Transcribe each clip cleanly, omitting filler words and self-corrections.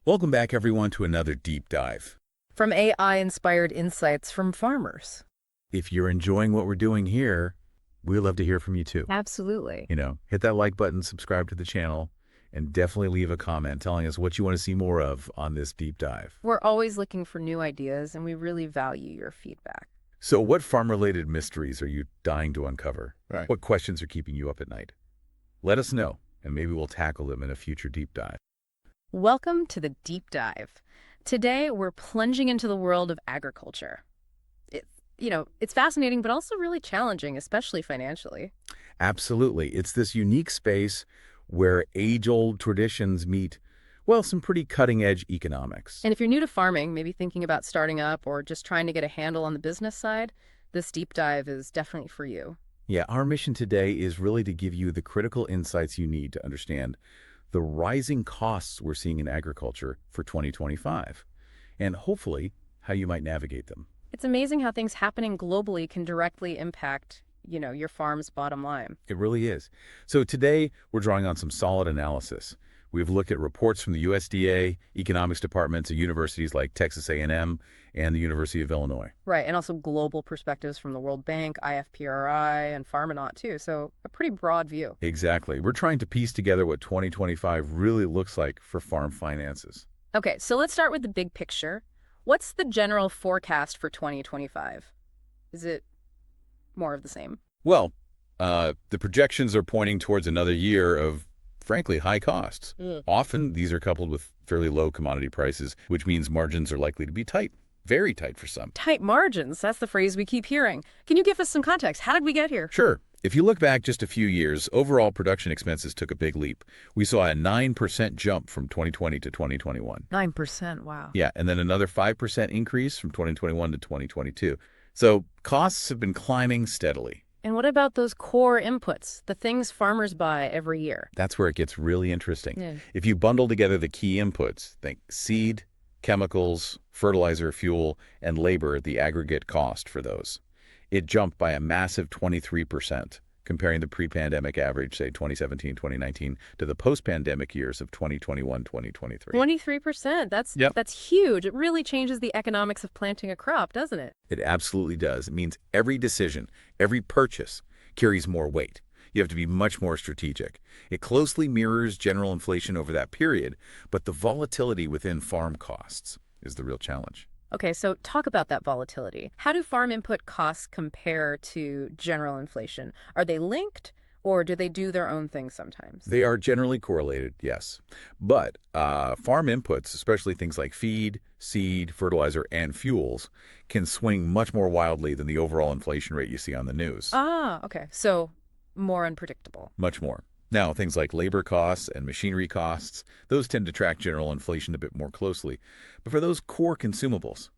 Welcome back, everyone, to another deep dive. From AI-inspired insights from farmers. If you're enjoying what we're doing here, we'd love to hear from you too. Absolutely. Hit that like button, subscribe to the channel, and definitely leave a comment telling us what you want to see more of on this deep dive. We're always looking for new ideas, and we really value your feedback. So what farm-related mysteries are you dying to uncover? Right. What questions are keeping you up at night? Let us know, and maybe we'll tackle them in a future deep dive. Welcome to the Deep Dive. Today, we're plunging into the world of agriculture. It's fascinating, but also really challenging, especially financially. Absolutely. It's this unique space where age-old traditions meet, well, some pretty cutting-edge economics. And if you're new to farming, maybe thinking about starting up or just trying to get a handle on the business side, this deep dive is definitely for you. Yeah, our mission today is really to give you the critical insights you need to understand the rising costs we're seeing in agriculture for 2025, and hopefully how you might navigate them. It's amazing how things happening globally can directly impact, your farm's bottom line. It really is. So today we're drawing on some solid analysis. We've looked at reports from the USDA, economics departments at universities like Texas A&M and the University of Illinois. Right, and also global perspectives from the World Bank, IFPRI, and Farminaut too, so a pretty broad view. Exactly. We're trying to piece together what 2025 really looks like for farm finances. Okay, so let's start with the big picture. What's the general forecast for 2025? Is it more of the same? Well, the projections are pointing towards another year of, frankly, high costs. Often, these are coupled with fairly low commodity prices, which means margins are likely to be tight, very tight for some. Tight margins, that's the phrase we keep hearing. Can you give us some context? How did we get here? Sure. If you look back just a few years, overall production expenses took a big leap. We saw a 9% jump from 2020 to 2021. 9%, wow. Yeah, and then another 5% increase from 2021 to 2022. So costs have been climbing steadily. And what about those core inputs, the things farmers buy every year? That's where it gets really interesting. Yeah. If you bundle together the key inputs, think seed, chemicals, fertilizer, fuel, and labor, the aggregate cost for those, it jumped by a massive 23%, comparing the pre-pandemic average, say 2017, 2019, to the post-pandemic years of 2021, 2023. 23%, that's huge. It really changes the economics of planting a crop, doesn't it? It absolutely does. It means every decision, every purchase carries more weight. You have to be much more strategic. It closely mirrors general inflation over that period, but the volatility within farm costs is the real challenge. Okay, so talk about that volatility. How do farm input costs compare to general inflation? Are they linked, or do they do their own thing sometimes? They are generally correlated, yes. But farm inputs, especially things like feed, seed, fertilizer, and fuels, can swing much more wildly than the overall inflation rate you see on the news. Ah, okay. So more unpredictable. Much more. Now, things like labor costs and machinery costs, those tend to track general inflation a bit more closely. But for those core consumables,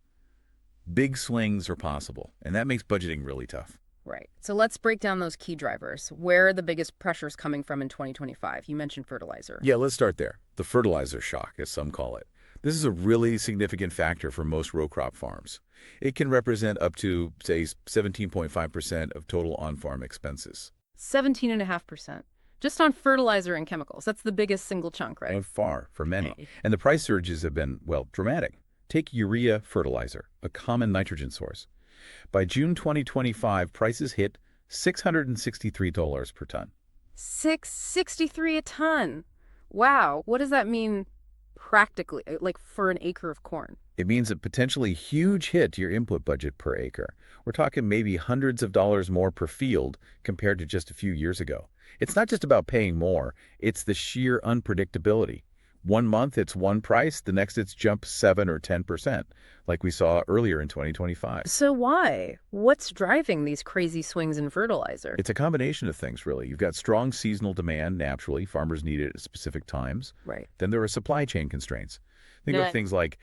big swings are possible, and that makes budgeting really tough. Right. So let's break down those key drivers. Where are the biggest pressures coming from in 2025? You mentioned fertilizer. Yeah, let's start there. The fertilizer shock, as some call it. This is a really significant factor for most row crop farms. It can represent up to, say, 17.5% of total on-farm expenses. 17.5%. Just on fertilizer and chemicals. That's the biggest single chunk, right? By far, for many. And the price surges have been, well, dramatic. Take urea fertilizer, a common nitrogen source. By June 2025, prices hit $663 per ton. $663 a ton. Wow. What does that mean practically, like for an acre of corn? It means a potentially huge hit to your input budget per acre. We're talking maybe hundreds of dollars more per field compared to just a few years ago. It's not just about paying more, it's the sheer unpredictability. One month it's one price, the next it's jumped 7 or 10%, like we saw earlier in 2025. So why? What's driving these crazy swings in fertilizer? It's a combination of things, really. You've got strong seasonal demand, naturally. Farmers need it at specific times. Right. Then there are supply chain constraints. Think of things like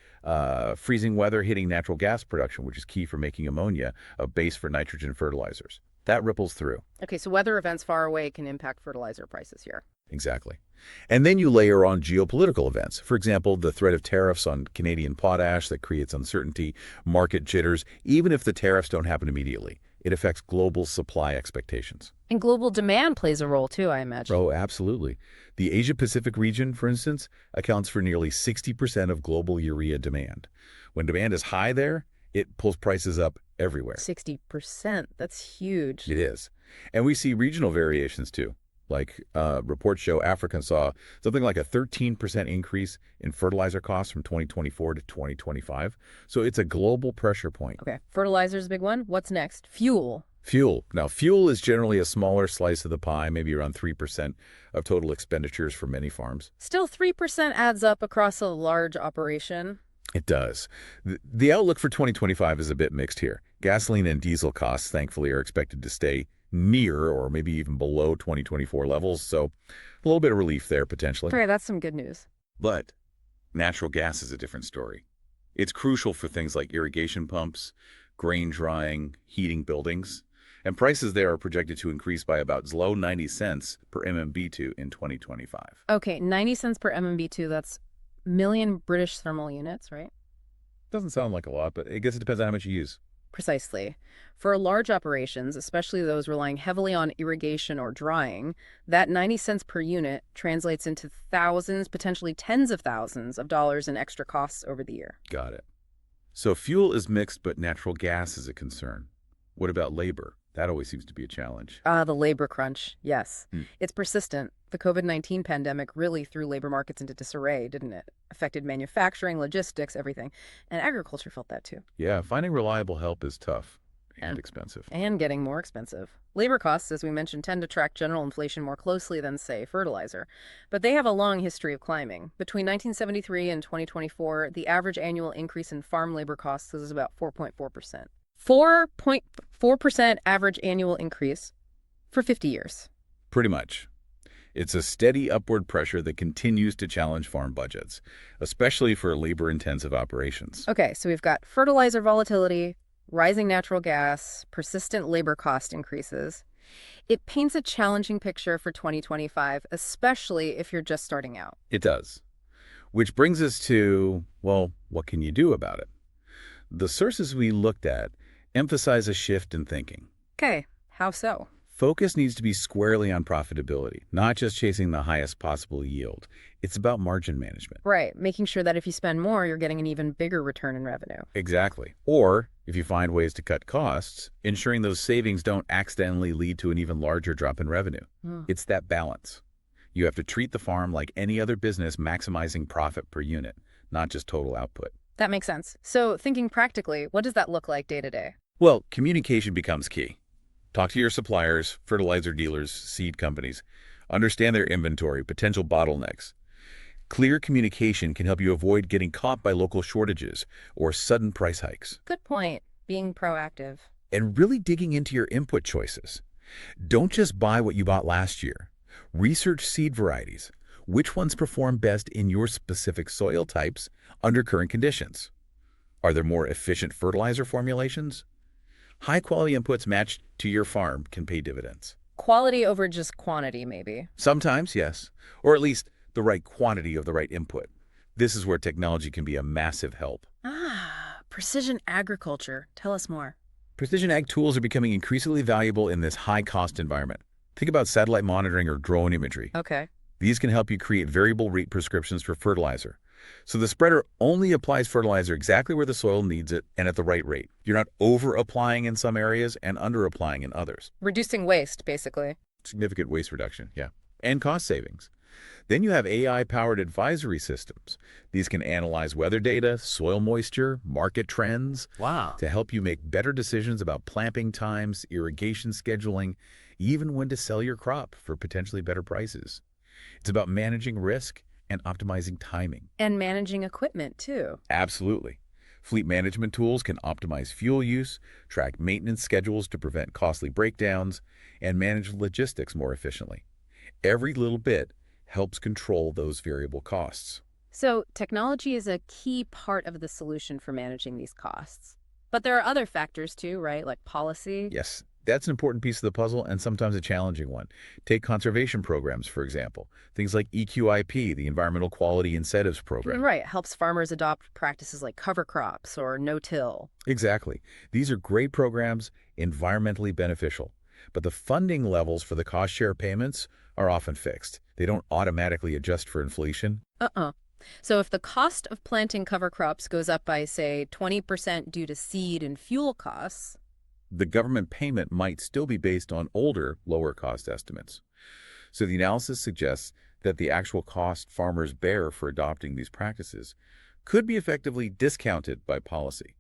freezing weather hitting natural gas production, which is key for making ammonia a base for nitrogen fertilizers. That ripples through. Okay, so weather events far away can impact fertilizer prices here. Exactly. And then you layer on geopolitical events. For example, the threat of tariffs on Canadian potash that creates uncertainty, market jitters. Even if the tariffs don't happen immediately, it affects global supply expectations. And global demand plays a role too, I imagine. Oh, absolutely. The Asia-Pacific region, for instance, accounts for nearly 60% of global urea demand. When demand is high there, it pulls prices up everywhere. 60%. That's huge. It is. And we see regional variations too. Like reports show Africa saw something like a 13% increase in fertilizer costs from 2024 to 2025. So it's a global pressure point. Okay, fertilizer's a big one. What's next? Fuel. Fuel. Now, fuel is generally a smaller slice of the pie, maybe around 3% of total expenditures for many farms. Still 3% adds up across a large operation. It does. The outlook for 2025 is a bit mixed here. Gasoline and diesel costs, thankfully, are expected to stay near or maybe even below 2024 levels, so a little bit of relief there potentially. Okay, that's some good news. But natural gas is a different story. It's crucial for things like irrigation pumps, grain drying, heating buildings, and prices there are projected to increase by about as low 90 cents per MMBtu in 2025. Okay, 90 cents per MMBtu, that's million British thermal units, right? Doesn't sound like a lot, but I guess it depends on how much you use. Precisely. For large operations, especially those relying heavily on irrigation or drying, that 90 cents per unit translates into thousands, potentially tens of thousands of dollars in extra costs over the year. Got it. So fuel is mixed, but natural gas is a concern. What about labor? That always seems to be a challenge. The labor crunch, yes. Hmm. It's persistent. The COVID-19 pandemic really threw labor markets into disarray, didn't it? Affected manufacturing, logistics, everything. And agriculture felt that too. Yeah, finding reliable help is tough and expensive. And getting more expensive. Labor costs, as we mentioned, tend to track general inflation more closely than, say, fertilizer. But they have a long history of climbing. Between 1973 and 2024, the average annual increase in farm labor costs is about 4.4%. 4.4% average annual increase for 50 years. Pretty much. It's a steady upward pressure that continues to challenge farm budgets, especially for labor-intensive operations. Okay, so we've got fertilizer volatility, rising natural gas, persistent labor cost increases. It paints a challenging picture for 2025, especially if you're just starting out. It does. Which brings us to, well, what can you do about it? The sources we looked at emphasize a shift in thinking. Okay, how so? Focus needs to be squarely on profitability, not just chasing the highest possible yield. It's about margin management. Right, making sure that if you spend more, you're getting an even bigger return in revenue. Exactly. Or, if you find ways to cut costs, ensuring those savings don't accidentally lead to an even larger drop in revenue. It's that balance. You have to treat the farm like any other business, maximizing profit per unit, not just total output. That makes sense. So thinking practically, what does that look like day to day? Well, communication becomes key. Talk to your suppliers, fertilizer dealers, seed companies. Understand their inventory, potential bottlenecks. Clear communication can help you avoid getting caught by local shortages or sudden price hikes. Good point. Being proactive. And really digging into your input choices. Don't just buy what you bought last year. Research seed varieties. Which ones perform best in your specific soil types under current conditions? Are there more efficient fertilizer formulations? High-quality inputs matched to your farm can pay dividends. Quality over just quantity, maybe. Sometimes, yes, or at least the right quantity of the right input. This is where technology can be a massive help. Precision agriculture. Tell us more. Precision ag tools are becoming increasingly valuable in this high-cost environment. Think about satellite monitoring or drone imagery. Okay. These can help you create variable rate prescriptions for fertilizer. So the spreader only applies fertilizer exactly where the soil needs it and at the right rate. You're not over-applying in some areas and under-applying in others. Reducing waste, basically. Significant waste reduction, yeah. And cost savings. Then you have AI-powered advisory systems. These can analyze weather data, soil moisture, market trends. Wow. To help you make better decisions about planting times, irrigation scheduling, even when to sell your crop for potentially better prices. It's about managing risk and optimizing timing. And managing equipment, too. Absolutely. Fleet management tools can optimize fuel use, track maintenance schedules to prevent costly breakdowns, and manage logistics more efficiently. Every little bit helps control those variable costs. So technology is a key part of the solution for managing these costs. But there are other factors, too, right? Like policy. Yes, that's an important piece of the puzzle and sometimes a challenging one. Take conservation programs, for example. Things like EQIP, the Environmental Quality Incentives Program. Right. It helps farmers adopt practices like cover crops or no-till. Exactly. These are great programs, environmentally beneficial. but the funding levels for the cost share payments are often fixed. They don't automatically adjust for inflation. Uh-uh. So if the cost of planting cover crops goes up by, say, 20% due to seed and fuel costs, The government payment might still be based on older, lower cost estimates. So the analysis suggests that the actual cost farmers bear for adopting these practices could be effectively discounted by policy,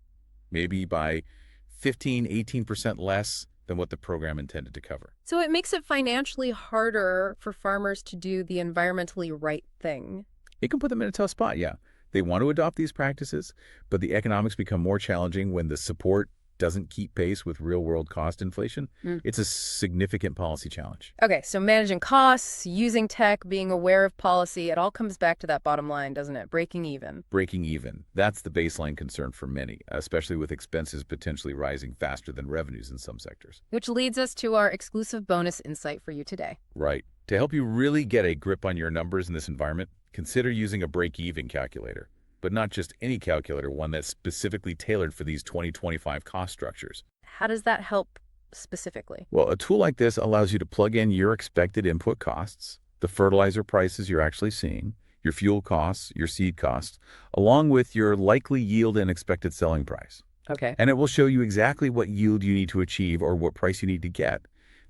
maybe by 15, 18% less than what the program intended to cover. so it makes it financially harder for farmers to do the environmentally right thing. It can put them in a tough spot, yeah. They want to adopt these practices, but the economics become more challenging when the support doesn't keep pace with real-world cost inflation. Mm. It's a significant policy challenge. Okay, so managing costs, using tech, being aware of policy, it all comes back to that bottom line, doesn't it? Breaking even. Breaking even, that's the baseline concern for many, especially with expenses potentially rising faster than revenues in some sectors. Which leads us to our exclusive bonus insight for you today. Right. To help you really get a grip on your numbers in this environment, consider using a break-even calculator. But not just any calculator, one that's specifically tailored for these 2025 cost structures. How does that help specifically? Well, a tool like this allows you to plug in your expected input costs, the fertilizer prices you're actually seeing, your fuel costs, your seed costs, along with your likely yield and expected selling price. Okay. And it will show you exactly what yield you need to achieve or what price you need to get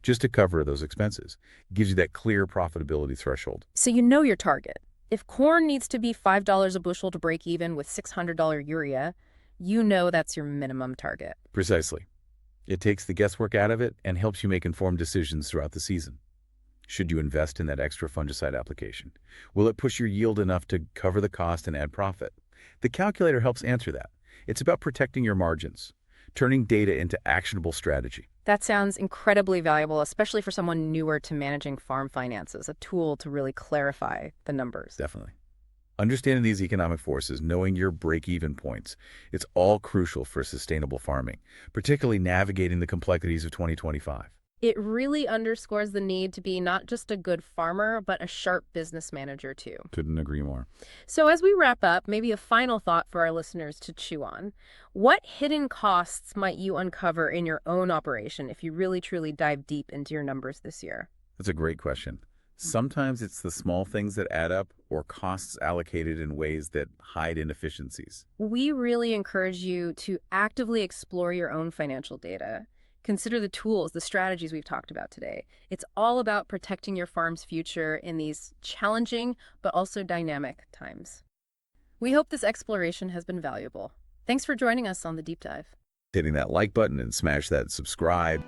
just to cover those expenses. It gives you that clear profitability threshold. So you know your target. If corn needs to be $5 a bushel to break even with $600 urea, you know that's your minimum target. Precisely. It takes the guesswork out of it and helps you make informed decisions throughout the season. Should you invest in that extra fungicide application? Will it push your yield enough to cover the cost and add profit? The calculator helps answer that. It's about protecting your margins, turning data into actionable strategy. That sounds incredibly valuable, especially for someone newer to managing farm finances, a tool to really clarify the numbers. Definitely. Understanding these economic forces, knowing your break-even points, it's all crucial for sustainable farming, particularly navigating the complexities of 2025. It really underscores the need to be not just a good farmer, but a sharp business manager too. Couldn't agree more. So as we wrap up, maybe a final thought for our listeners to chew on. What hidden costs might you uncover in your own operation if you really truly dive deep into your numbers this year? That's a great question. Sometimes it's the small things that add up or costs allocated in ways that hide inefficiencies. We really encourage you to actively explore your own financial data. Consider the tools, the strategies we've talked about today. It's all about protecting your farm's future in these challenging but also dynamic times. We hope this exploration has been valuable. Thanks for joining us on the Deep Dive. Hitting that like button and smash that subscribe.